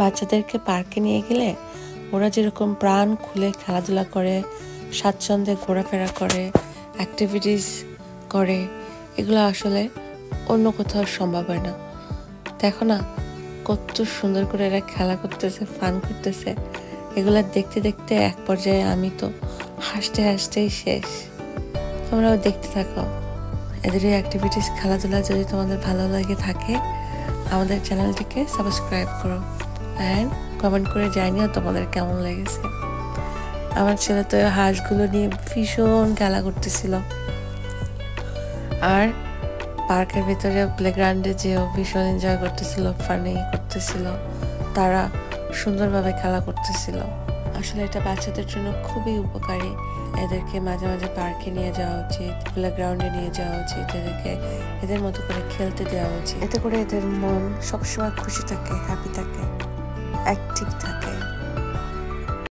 বাচ্চাদেরকে পার্কে নিয়ে গেলে ওরা যেরকম প্রাণ খুলে খেলাধুলা করে, স্বাচ্ছন্দ্যে ঘোরাফেরা করে, অ্যাক্টিভিটিস করে, এগুলো আসলে অন্য কোথাও সম্ভব হয় না। দেখো না কত সুন্দর করে এরা খেলা করতেছে, ফান করতেছে। এগুলা দেখতে দেখতে এক পর্যায়ে আমি তো হাসতে হাসতেই শেষ। তোমরাও দেখতে থাকো এদের এই অ্যাক্টিভিটিস, খেলাধুলা। যদি তোমাদের ভালো লাগে থাকে আমাদের চ্যানেলটিকে সাবস্ক্রাইব করো অ্যান্ড কমেন্ট করে জানিও তোমাদের কেমন লেগেছে। আমার ছেলে তো হাঁসগুলো নিয়ে ভীষণ খেলা করতেছিল, আর পার্কের ভিতরে প্লেগ্রাউন্ডে যেও ভীষণ এনজয় করতেছিল, ফানি করতেছিল, তারা সুন্দরভাবে খেলা করতেছিল। আসলে এটা বাচ্চাদের জন্য খুবই উপকারী। এদেরকে মাঝে মাঝে পার্কে নিয়ে যাওয়া উচিত, প্লেগ্রাউন্ডে নিয়ে যাওয়া উচিত, এদেরকে এদের মতো করে খেলতে দেওয়া উচিত। এতে করে এদের মন সবসময় খুশি থাকে, হ্যাপি থাকে, অ্যাক্টিভ থাকে।